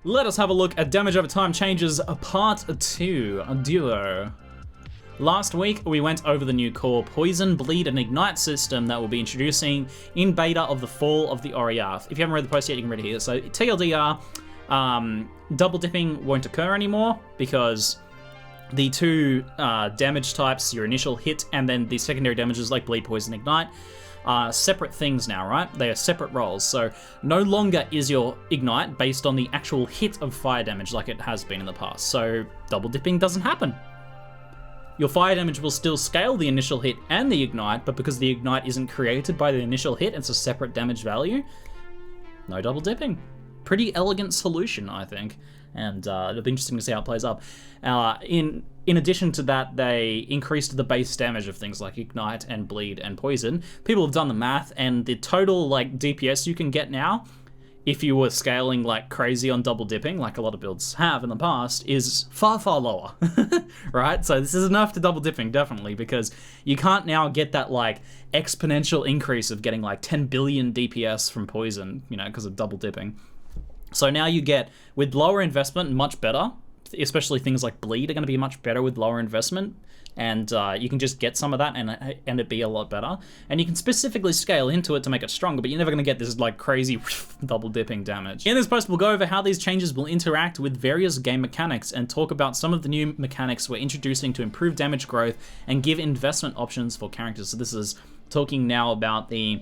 Let us have a look at damage over time changes part 2, duo. Last week, we went over the new core Poison, Bleed, and Ignite system that we'll be introducing in beta of the Fall of the Oriath. If you haven't read the post yet, you can read it here. So TLDR, double dipping won't occur anymore because the two damage types, your initial hit and then the secondary damages like Bleed, Poison, Ignite, are separate things now, right? They are separate roles. So no longer is your Ignite based on the actual hit of fire damage like it has been in the past. So double dipping doesn't happen. Your fire damage will still scale the initial hit and the Ignite, but because the Ignite isn't created by the initial hit, it's a separate damage value, no double dipping. Pretty elegant solution, I think. And it'll be interesting to see how it plays up. In addition to that, they increased the base damage of things like Ignite and Bleed and Poison. People have done the math, and the total like DPS you can get now, if you were scaling like crazy on double dipping, like a lot of builds have in the past, is far, far lower, right? So this is enough to double dipping, definitely, because you can't now get that like exponential increase of getting like 10 billion DPS from Poison, you know, because of double dipping. So now you get, with lower investment, much better, especially things like Bleed are going to be much better with lower investment, and you can just get some of that and it be a lot better. And you can specifically scale into it to make it stronger, but you're never going to get this like crazy double dipping damage. In this post, we'll go over how these changes will interact with various game mechanics and talk about some of the new mechanics we're introducing to improve damage growth and give investment options for characters. So this is talking now about the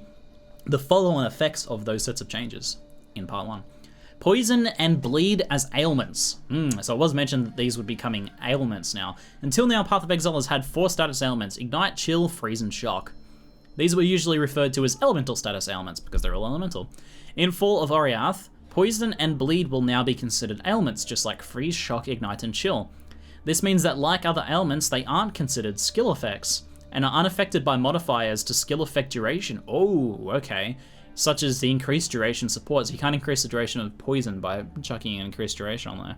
follow-on effects of those sets of changes in part 1. Poison and Bleed as ailments. So it was mentioned that these would be becoming ailments now. Until now, Path of Exile has had 4 status ailments: Ignite, Chill, Freeze, and Shock. These were usually referred to as elemental status ailments because they're all elemental. In Fall of Oriath, Poison and Bleed will now be considered ailments, just like Freeze, Shock, Ignite, and Chill. This means that like other ailments, they aren't considered skill effects and are unaffected by modifiers to skill effect duration. Oh, okay. Such as the increased duration supports. You can't increase the duration of Poison by chucking an increased duration on there.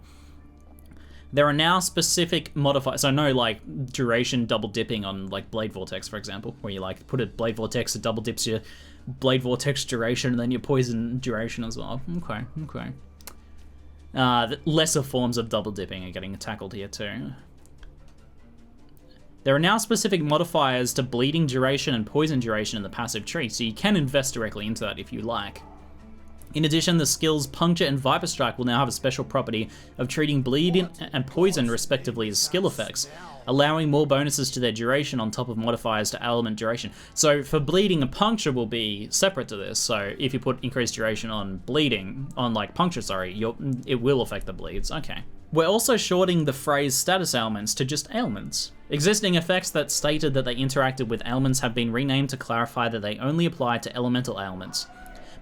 There are now specific modifiers, so no like duration double dipping on like Blade Vortex, for example, where you like put a Blade Vortex that double dips your Blade Vortex duration and then your Poison duration as well. Okay. Lesser forms of double dipping are getting tackled here too. There are now specific modifiers to bleeding duration and poison duration in the passive tree, so you can invest directly into that if you like. In addition, the skills Puncture and Viper Strike will now have a special property of treating bleed and poison respectively as skill effects, allowing more bonuses to their duration on top of modifiers to ailment duration. So for bleeding and puncture will be separate to this, so if you put increased duration on bleeding, on like puncture, sorry, it will affect the bleeds, okay. We're also shorting the phrase status ailments to just ailments. Existing effects that stated that they interacted with ailments have been renamed to clarify that they only apply to elemental ailments.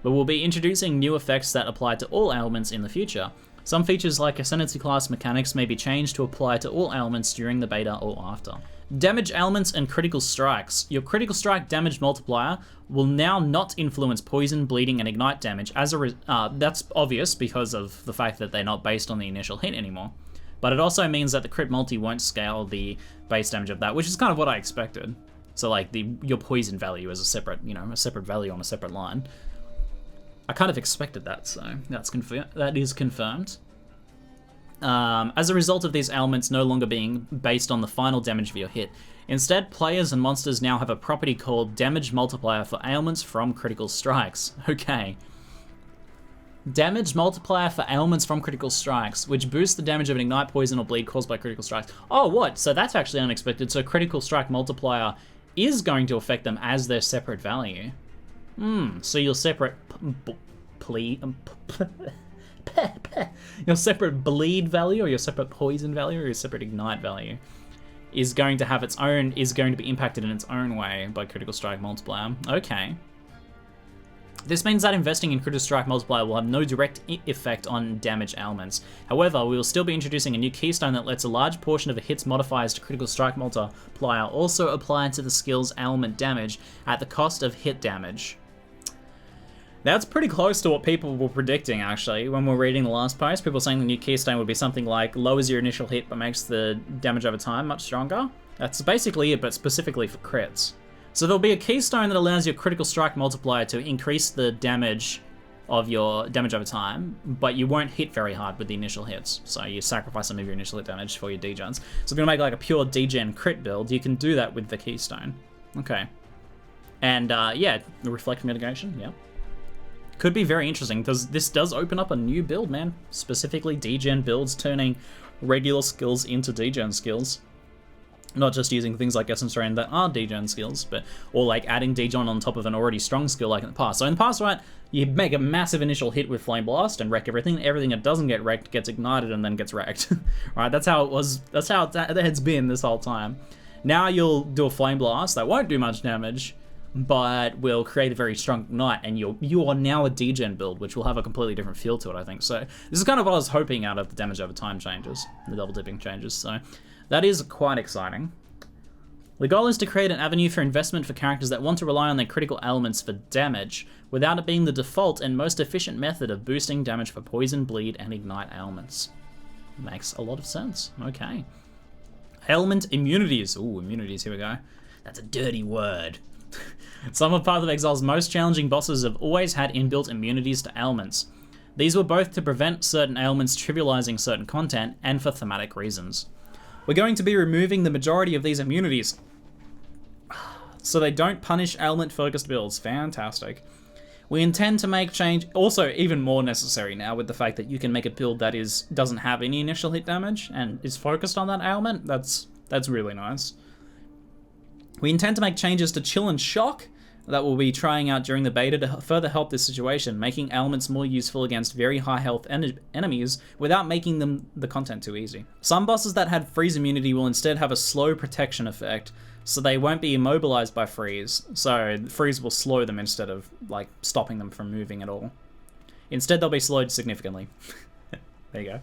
But we'll be introducing new effects that apply to all ailments in the future. Some features like Ascendancy class mechanics may be changed to apply to all ailments during the beta or after. Damage ailments and critical strikes. Your critical strike damage multiplier will now not influence poison, bleeding, and ignite damage. That's obvious because of the fact that they're not based on the initial hit anymore. But it also means that the crit multi won't scale the base damage of that, which is kind of what I expected. So like your poison value is a separate, a separate value on a separate line. I kind of expected that, so that is confirmed. As a result of these ailments no longer being based on the final damage of your hit, instead players and monsters now have a property called Damage Multiplier for ailments from critical strikes. Okay. Damage Multiplier for ailments from critical strikes, which boosts the damage of an ignite, poison, or bleed caused by critical strikes. Oh, what? So that's actually unexpected. So critical strike multiplier is going to affect them as their separate value. So your separate your separate bleed value, or your separate poison value, or your separate ignite value is going to be impacted in its own way by critical strike multiplier. Okay. This means that investing in critical strike multiplier will have no direct effect on damage ailments. However, we will still be introducing a new keystone that lets a large portion of a hit's modifiers to critical strike multiplier also apply to the skill's ailment damage at the cost of hit damage. That's pretty close to what people were predicting, actually, when we were reading the last post. People were saying the new keystone would be something like lowers your initial hit but makes the damage over time much stronger. That's basically it, but specifically for crits. So there'll be a keystone that allows your critical strike multiplier to increase the damage of your damage over time, but you won't hit very hard with the initial hits. So you sacrifice some of your initial hit damage for your degens. So if you're gonna make like a pure degen crit build, you can do that with the Keystone. Okay. And yeah, the reflect mitigation, yeah. Could be very interesting, because this does open up a new build, man. Specifically degen builds, turning regular skills into degen skills. Not just using things like Essence Drain that are degen skills, but or like adding degen on top of an already strong skill like in the past. So in the past, right, you make a massive initial hit with Flame Blast and wreck everything. Everything that doesn't get wrecked gets ignited and then gets wrecked. Right, that's how it was. That's how it's been this whole time. Now you'll do a Flame Blast that won't do much damage, but will create a very strong ignite, and you are now a degen build, which will have a completely different feel to it, I think. So this is kind of what I was hoping out of the damage over time changes, the double dipping changes. So that is quite exciting. The goal is to create an avenue for investment for characters that want to rely on their critical elements for damage, without it being the default and most efficient method of boosting damage for poison, bleed, and ignite ailments. Makes a lot of sense. Okay. Ailment immunities. Ooh, immunities, here we go. That's a dirty word. Some of Path of Exile's most challenging bosses have always had inbuilt immunities to ailments. These were both to prevent certain ailments trivializing certain content, and for thematic reasons. We're going to be removing the majority of these immunities, so they don't punish ailment-focused builds. Fantastic. We intend to make change, also even more necessary now with the fact that you can make a build that doesn't have any initial hit damage and is focused on that ailment. That's really nice. We intend to make changes to Chill and Shock that we'll be trying out during the beta to further help this situation, making ailments more useful against very high health enemies without making them the content too easy. Some bosses that had freeze immunity will instead have a slow protection effect, so they won't be immobilized by freeze, so freeze will slow them instead of like stopping them from moving at all. Instead they'll be slowed significantly. There you go.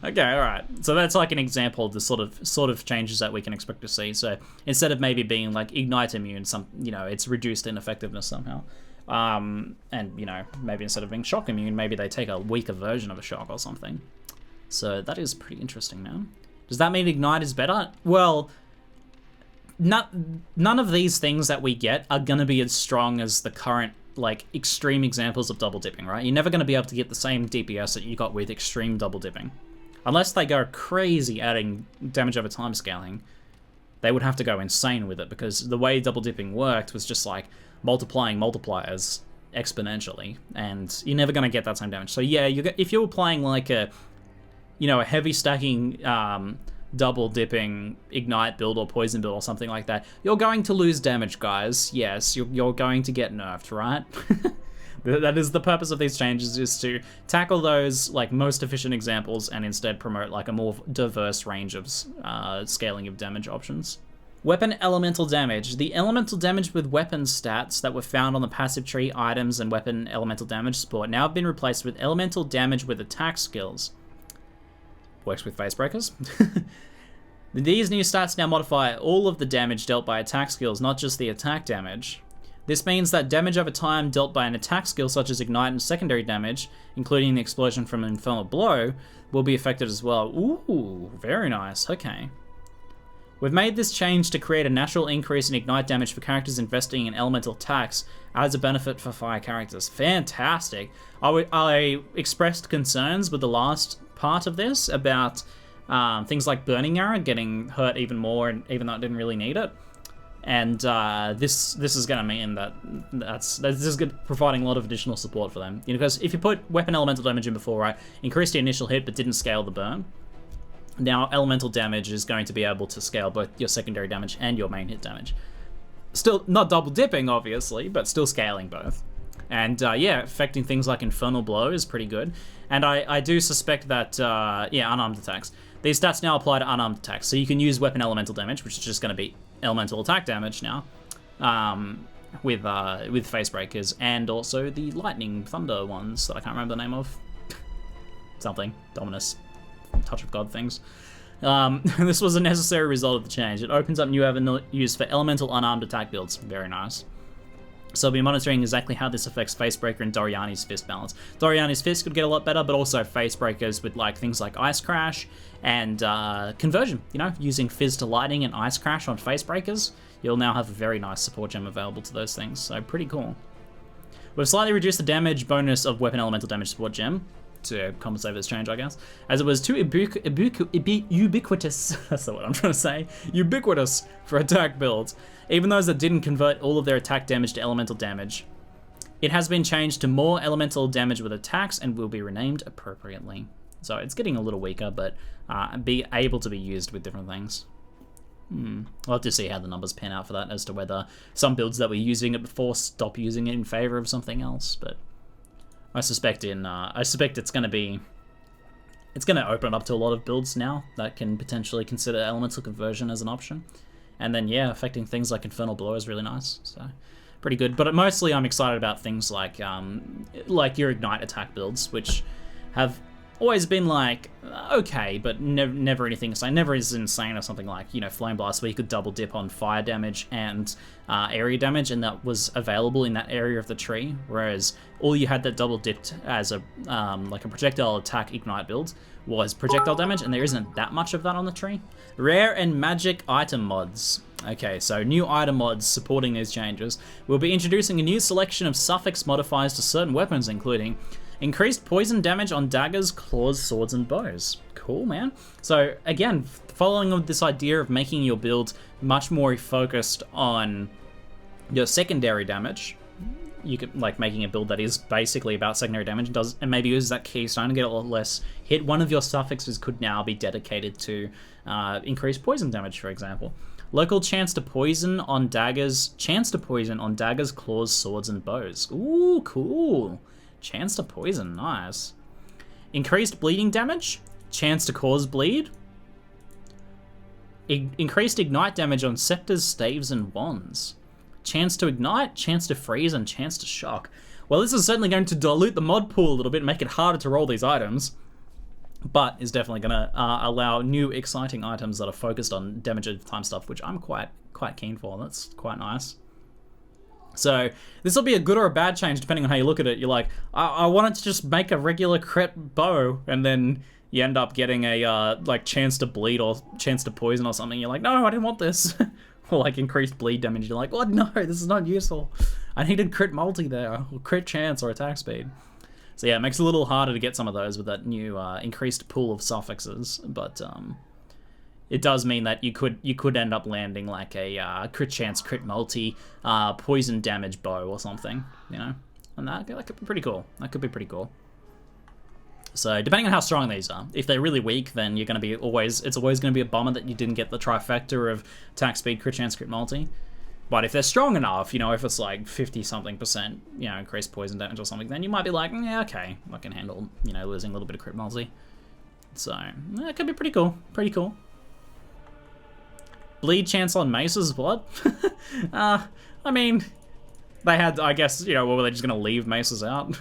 Okay, alright. So that's like an example of the sort of changes that we can expect to see. So instead of maybe being like ignite immune, it's reduced in effectiveness somehow. And maybe instead of being shock immune, maybe they take a weaker version of a shock or something. So that is pretty interesting, man. Does that mean ignite is better? Well, none of these things that we get are gonna be as strong as the current like extreme examples of double dipping, right? You're never going to be able to get the same DPS that you got with extreme double dipping. Unless they go crazy adding damage over time scaling, they would have to go insane with it, because the way double dipping worked was just like multiplying multipliers exponentially, and you're never going to get that same damage. So yeah, if you were playing like a heavy stacking double dipping ignite build or poison build or something like that, you're going to lose damage, guys. Yes, you're going to get nerfed, right? That is the purpose of these changes, is to tackle those like most efficient examples and instead promote like a more diverse range of scaling of damage options. Weapon elemental damage. The elemental damage with weapon stats that were found on the passive tree items and weapon elemental damage support now have been replaced with elemental damage with attack skills. Works with face breakers. These new stats now modify all of the damage dealt by attack skills, not just the attack damage. This means that damage over time dealt by an attack skill such as ignite and secondary damage, including the explosion from an infernal blow, will be affected as well. Ooh, very nice. Okay. We've made this change to create a natural increase in ignite damage for characters investing in elemental attacks as a benefit for fire characters. Fantastic. I expressed concerns with the last part of this about things like Burning Arrow getting hurt even more, and even though it didn't really need it. And this is going to mean that this is providing a lot of additional support for them. Because if you put weapon elemental damage in before, right, increased the initial hit but didn't scale the burn, now elemental damage is going to be able to scale both your secondary damage and your main hit damage. Still not double dipping, obviously, but still scaling both. And yeah, affecting things like Infernal Blow is pretty good. And I do suspect that, unarmed attacks. These stats now apply to unarmed attacks. So you can use weapon elemental damage, which is just going to be elemental attack damage now, with face breakers, and also the lightning thunder ones that I can't remember the name of. Something. Dominus. Touch of God things. This was a necessary result of the change. It opens up new avenues for elemental unarmed attack builds. Very nice. So I'll be monitoring exactly how this affects Facebreaker and Doriani's Fist balance. Doriani's Fist could get a lot better, but also Facebreakers with like things like Ice Crash and Conversion. Using Fizz to Lightning and Ice Crash on Facebreakers, you'll now have a very nice support gem available to those things. So pretty cool. We've slightly reduced the damage bonus of weapon elemental damage support gem to compensate for this change, I guess, as it was too ubiquitous, that's the word I'm trying to say, ubiquitous for attack builds, even those that didn't convert all of their attack damage to elemental damage. It has been changed to more elemental damage with attacks and will be renamed appropriately. So it's getting a little weaker, but be able to be used with different things. We'll have to see how the numbers pan out for that, as to whether some builds that were using it before stop using it in favor of something else, but I suspect it's going to open up to a lot of builds now that can potentially consider elemental conversion as an option. And then, yeah, affecting things like Infernal Blow is really nice, so pretty good. But mostly I'm excited about things like your Ignite attack builds, which have always been like, okay, but never anything insane. Never as insane as something like, you know, Flame Blast, where you could double dip on fire damage and area damage, and that was available in that area of the tree, whereas all you had that double dipped as a like a projectile attack Ignite build was projectile damage, and there isn't that much of that on the tree. Rare and magic item mods. Okay, so new item mods supporting these changes. We'll be introducing a new selection of suffix modifiers to certain weapons, including increased poison damage on daggers, claws, swords, and bows. Cool, man. So again, following on this idea of making your build much more focused on your secondary damage, you could like making a build that is basically about secondary damage and maybe uses that keystone to get a lot less hit. One of your suffixes could now be dedicated to increased poison damage, for example. Local chance to poison on daggers, claws, swords, and bows. Ooh, cool. Chance to poison, nice. Increased bleeding damage, chance to cause bleed. Increased ignite damage on scepters, staves, and wands. Chance to ignite, chance to freeze, and chance to shock. Well, this is certainly going to dilute the mod pool a little bit, make it harder to roll these items, but is definitely going to allow new exciting items that are focused on damage over time stuff, which I'm quite keen for. That's quite nice. So this will be a good or a bad change depending on how you look at it. You're like, I wanted to just make a regular crit bow, and then you end up getting a like chance to bleed or chance to poison or something. You're like, no, I didn't want this. Or like increased bleed damage. You're like, oh no, this is not useful. I needed crit multi there, or crit chance or attack speed. So yeah, it makes it a little harder to get some of those with that new increased pool of suffixes, but it does mean that you could end up landing like a crit chance, crit multi, poison damage bow or something, you know, and that could be pretty cool. That could be pretty cool. So depending on how strong these are, if they're really weak, then you're going to be it's always going to be a bummer that you didn't get the trifecta of attack speed, crit chance, crit multi. But if they're strong enough, you know, if it's like 50-something%, you know, increased poison damage or something, then you might be like, yeah, okay, I can handle, you know, losing a little bit of crit multi. So that could be pretty cool. Pretty cool. Bleed chance on maces, what? I mean, they had, I guess, you know, were they just going to leave maces out?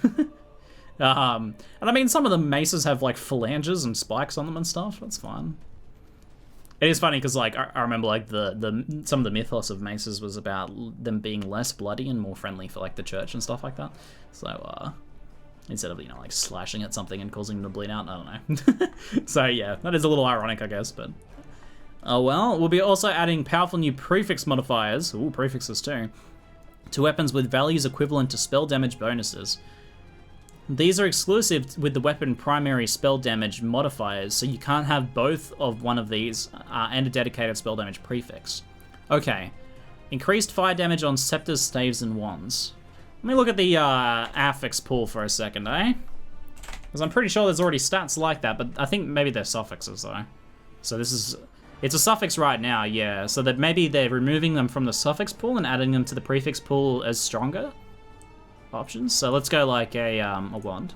And I mean, some of the maces have like phalanges and spikes on them and stuff. That's fine. It is funny because like I remember like some of the mythos of maces was about them being less bloody and more friendly for like the church and stuff like that. So instead of, you know, like slashing at something and causing them to bleed out, I don't know. So yeah, that is a little ironic, I guess, but oh well. We'll be also adding powerful new prefix modifiers, ooh, prefixes too, to weapons with values equivalent to spell damage bonuses. These are exclusive with the weapon primary spell damage modifiers, so you can't have both of one of these and a dedicated spell damage prefix. Okay. Increased fire damage on scepters, staves, and wands. Let me look at the affix pool for a second, eh? Because I'm pretty sure there's already stats like that, but I think maybe they're suffixes, though. So it's a suffix right now, yeah. So that maybe they're removing them from the suffix pool and adding them to the prefix pool as stronger options. So let's go like a wand.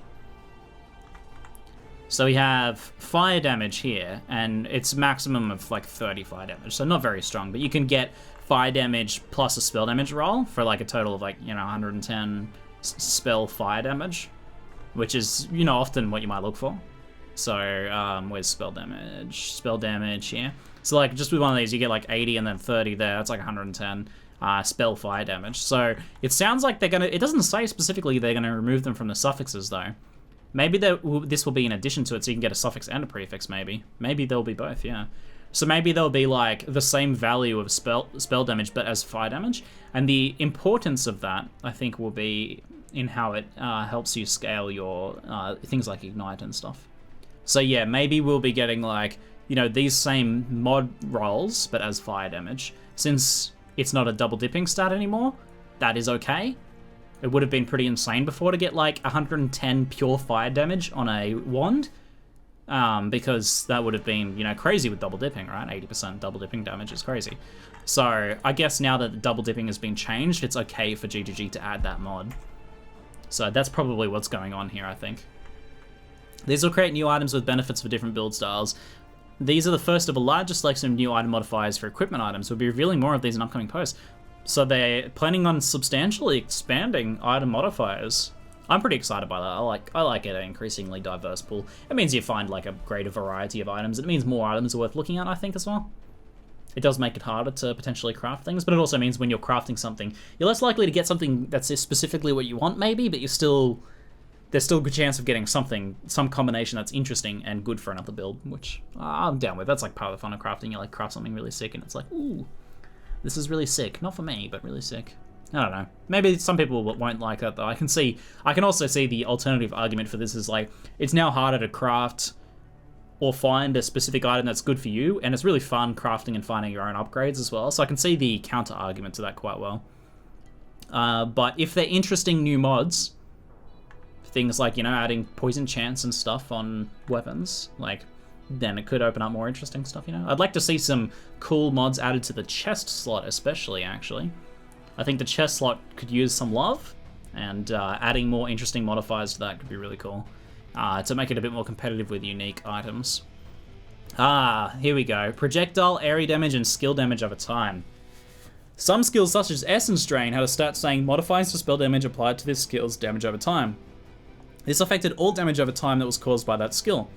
So we have fire damage here, and it's maximum of like 30 fire damage, so not very strong, but you can get fire damage plus a spell damage roll for like a total of like, you know, 110 spell fire damage, which is, you know, often what you might look for. So where's spell damage? Spell damage here. So like just with one of these, you get like 80 and then 30 there. That's like 110. Spell fire damage. So it sounds like they're gonna, it doesn't say specifically they're gonna remove them from the suffixes though. Maybe this will be in addition to it, so you can get a suffix and a prefix maybe. Maybe they'll be both, yeah. So maybe they'll be like the same value of spell damage but as fire damage. And the importance of that, I think, will be in how it helps you scale your things like Ignite and stuff. So yeah, maybe we'll be getting like, you know, these same mod rolls, but as fire damage. Since it's not a double dipping stat anymore, that is okay. It would have been pretty insane before to get like 110 pure fire damage on a wand. Because that would have been, you know, crazy with double dipping, right? 80% double dipping damage is crazy. So I guess now that the double dipping has been changed, it's okay for ZiggyD to add that mod. So that's probably what's going on here, I think. These will create new items with benefits for different build styles. These are the first of a larger selection of new item modifiers for equipment items. We'll be revealing more of these in upcoming posts. So they're planning on substantially expanding item modifiers. I'm pretty excited by that. I like it, an increasingly diverse pool. It means you find like a greater variety of items. It means more items are worth looking at, I think, as well. It does make it harder to potentially craft things, but it also means when you're crafting something, you're less likely to get something that's specifically what you want, maybe, but there's still a good chance of getting some combination that's interesting and good for another build, which I'm down with. That's like part of the fun of crafting. You like craft something really sick, and it's like, ooh, this is really sick. Not for me, but really sick. I don't know. Maybe some people won't like that, though. I can also see the alternative argument for this is like, it's now harder to craft or find a specific item that's good for you, and it's really fun crafting and finding your own upgrades as well. So I can see the counter argument to that quite well. But if they're interesting new mods, things like, you know, adding poison chance and stuff on weapons, like, then it could open up more interesting stuff, you know? I'd like to see some cool mods added to the chest slot, especially, actually. I think the chest slot could use some love, and adding more interesting modifiers to that could be really cool to make it a bit more competitive with unique items. Here we go. Projectile, area damage, and skill damage over time. Some skills such as Essence Drain had a stat saying modifiers to spell damage applied to this skill's damage over time. This affected all damage over time that was caused by that skill.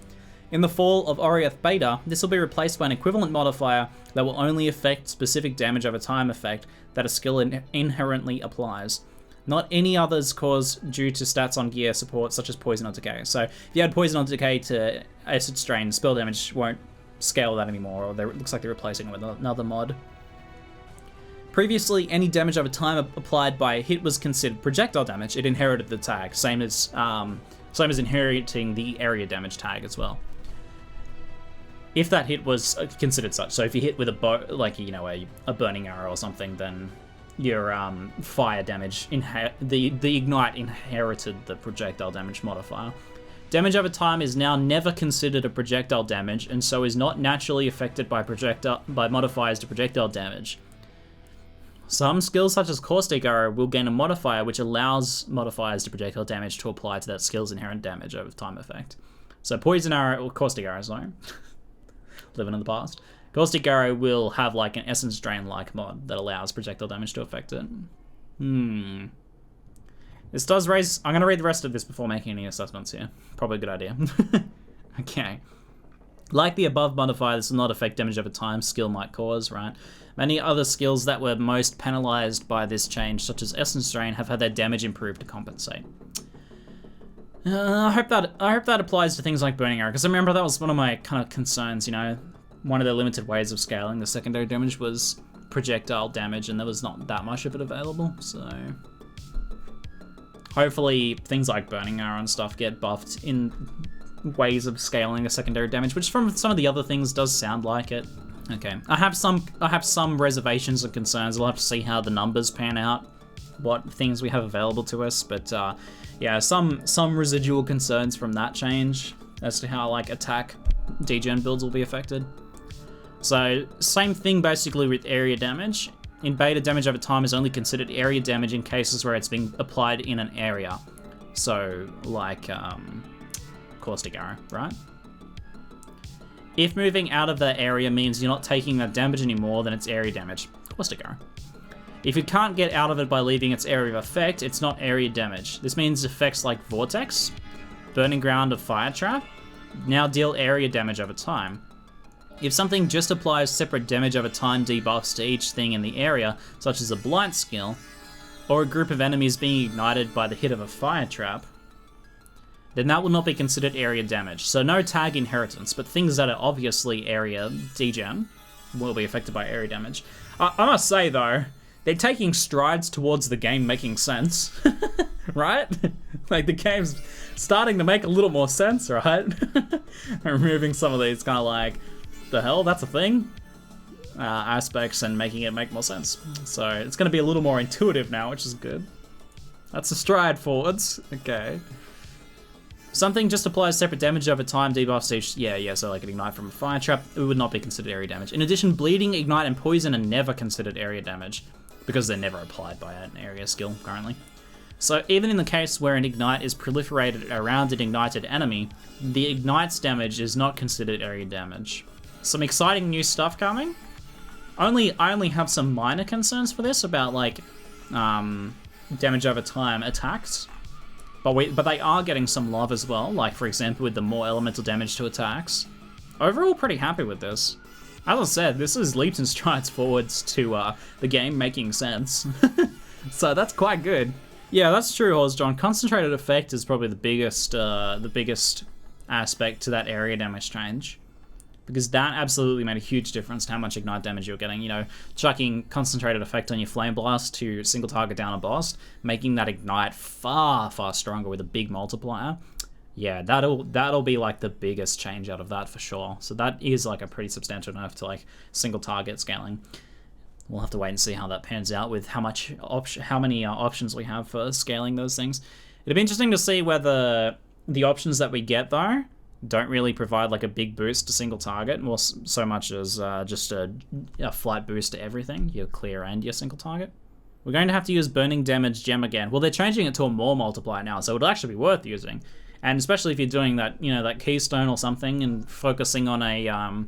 In the Fall of Oriath beta, this will be replaced by an equivalent modifier that will only affect specific damage over time effect that a skill inherently applies. Not any others caused due to stats on gear support, such as Poison or Decay. So if you add Poison or Decay to Acid Strain, spell damage won't scale that anymore, or it looks like they're replacing it with another mod. Previously, any damage over time applied by a hit was considered projectile damage. It inherited the tag, same as inheriting the area damage tag as well. If that hit was considered such, so if you hit with a burning arrow or something, then your fire damage, the ignite inherited the projectile damage modifier. Damage over time is now never considered a projectile damage, and so is not naturally affected by modifiers to projectile damage. Some skills such as Caustic Arrow will gain a modifier which allows modifiers to projectile damage to apply to that skill's inherent damage over time effect. So Poison Arrow, or Caustic Arrow, sorry. Living in the past. Caustic Arrow will have like an Essence Drain-like mod that allows projectile damage to affect it. This does raise... I'm going to read the rest of this before making any assessments here. Probably a good idea. Okay. Like the above modifier, this will not affect damage over time skill might cause, right? Many other skills that were most penalized by this change, such as Essence Drain, have had their damage improved to compensate. I hope that applies to things like Burning Arrow, because I remember that was one of my kind of concerns, you know. One of the limited ways of scaling the secondary damage was projectile damage, and there was not that much of it available, so... Hopefully things like Burning Arrow and stuff get buffed in ways of scaling the secondary damage, which from some of the other things does sound like it. Okay, I have some reservations and concerns. We'll have to see how the numbers pan out, what things we have available to us, but yeah, some residual concerns from that change as to how like attack degen builds will be affected. So same thing basically with area damage. In beta, damage over time is only considered area damage in cases where it's being applied in an area. So like Caustic Arrow, right? If moving out of that area means you're not taking that damage anymore, then it's area damage. Caustic Arrow. If you can't get out of it by leaving its area of effect, it's not area damage. This means effects like Vortex, Burning Ground, or Fire Trap now deal area damage over time. If something just applies separate damage over time debuffs to each thing in the area, such as a Blight skill, or a group of enemies being ignited by the hit of a Fire Trap, then that will not be considered area damage. So no tag inheritance, but things that are obviously area degen will be affected by area damage. I must say though, they're taking strides towards the game making sense, right? Like the game's starting to make a little more sense, right? Removing some of these kind of like, the hell, that's a thing? Aspects and making it make more sense. So it's going to be a little more intuitive now, which is good. That's a stride forwards. Okay. Something just applies separate damage over time, debuffs each. Yeah, so like an ignite from a fire trap, it would not be considered area damage. In addition, bleeding, ignite, and poison are never considered area damage because they're never applied by an area skill currently. So even in the case where an ignite is proliferated around an ignited enemy, the ignite's damage is not considered area damage. Some exciting new stuff coming. I only have some minor concerns for this about like damage over time attacks. But they are getting some love as well, like for example with the more elemental damage to attacks. Overall, pretty happy with this. As I said, this is leaps and strides forwards to the game making sense. So that's quite good. Yeah, that's true, Horsjohn. Concentrated effect is probably the biggest aspect to that area damage change. Because that absolutely made a huge difference to how much ignite damage you're getting. You know, chucking concentrated effect on your flame blast to single target down a boss, making that ignite far, far stronger with a big multiplier. Yeah, that'll be like the biggest change out of that for sure. So that is like a pretty substantial nerf to like single target scaling. We'll have to wait and see how that pans out with how many options we have for scaling those things. It'd be interesting to see whether the options that we get though don't really provide like a big boost to single target, more so much as just a flight boost to everything, your clear and your single target. We're going to have to use burning damage gem again. Well, they're changing it to a more multiplier now, so it'll actually be worth using. And especially if you're doing that, you know, that keystone or something and focusing on a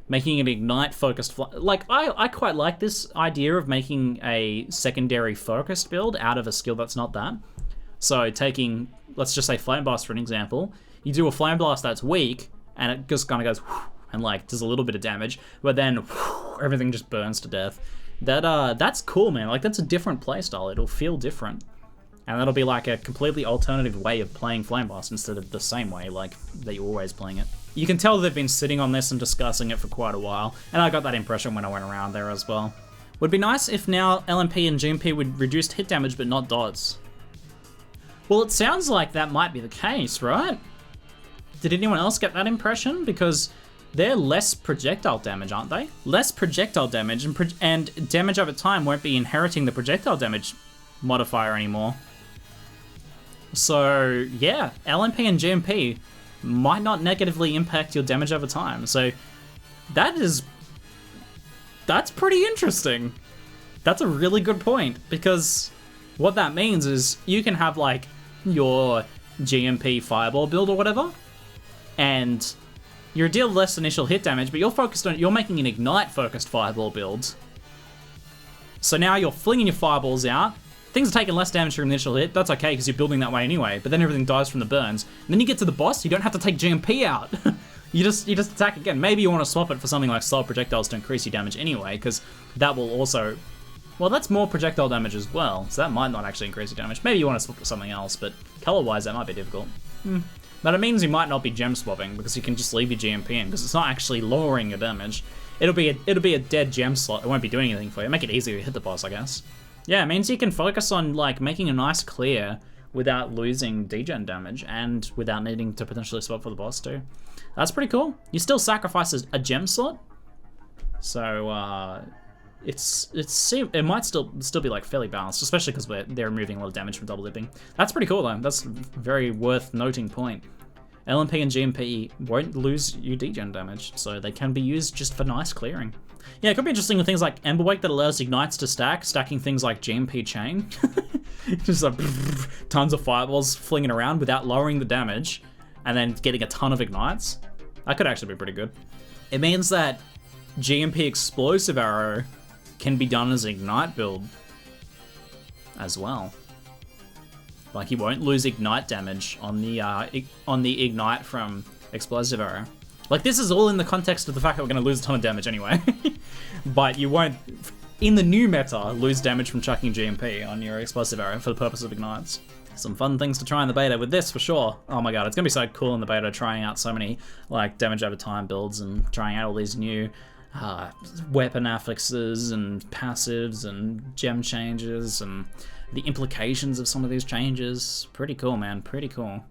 making an ignite focused like I quite like this idea of making a secondary focused build out of a skill that's not that. So taking, let's just say Flame Blast for an example. You do a Flame Blast that's weak, and it just kind of goes and like does a little bit of damage, but then everything just burns to death. That's cool, man. Like that's a different playstyle. It'll feel different, and that'll be like a completely alternative way of playing Flame Blast instead of the same way like that you're always playing it. You can tell they've been sitting on this and discussing it for quite a while, and I got that impression when I went around there as well. Would be nice if now LMP and GMP would reduce hit damage but not dots. Well, it sounds like that might be the case, right? Did anyone else get that impression? Because they're less projectile damage, aren't they? Less projectile damage, and damage over time won't be inheriting the projectile damage modifier anymore. So yeah, LMP and GMP might not negatively impact your damage over time. So that's pretty interesting. That's a really good point, because what that means is you can have like your GMP fireball build or whatever, and you're deal less initial hit damage, but you're making an ignite focused fireball build. So now you're flinging your fireballs out. Things are taking less damage from initial hit. That's okay because you're building that way anyway. But then everything dies from the burns. And then you get to the boss, you don't have to take GMP out. you just attack again. Maybe you want to swap it for something like slow projectiles to increase your damage anyway, because that will also. Well, that's more projectile damage as well, so that might not actually increase your damage. Maybe you want to swap for something else, but color-wise that might be difficult. But it means you might not be gem swapping because you can just leave your GMP in because it's not actually lowering your damage. It'll be a dead gem slot. It won't be doing anything for you. Make it easier to hit the boss, I guess. Yeah, it means you can focus on like making a nice clear without losing degen damage and without needing to potentially swap for the boss too. That's pretty cool. You still sacrifice a gem slot, so it might still be like fairly balanced, especially because they're removing a lot of damage from double dipping. That's pretty cool though. That's a very worth noting point. LMP and GMP won't lose you degen damage, so they can be used just for nice clearing. Yeah, it could be interesting with things like Emberwake that allows ignites to stacking things like GMP chain. Just like tons of fireballs flinging around without lowering the damage, and then getting a ton of ignites. That could actually be pretty good. It means that GMP explosive arrow can be done as an ignite build as well. Like you won't lose ignite damage on the ignite from explosive arrow. Like this is all in the context of the fact that we're going to lose a ton of damage anyway. But you won't, in the new meta, lose damage from chucking GMP on your explosive arrow for the purpose of ignites. Some fun things to try in the beta with this for sure. Oh my god, it's going to be so cool in the beta trying out so many like damage over time builds and trying out all these new weapon affixes and passives and gem changes and the implications of some of these changes. Pretty cool, man. Pretty cool.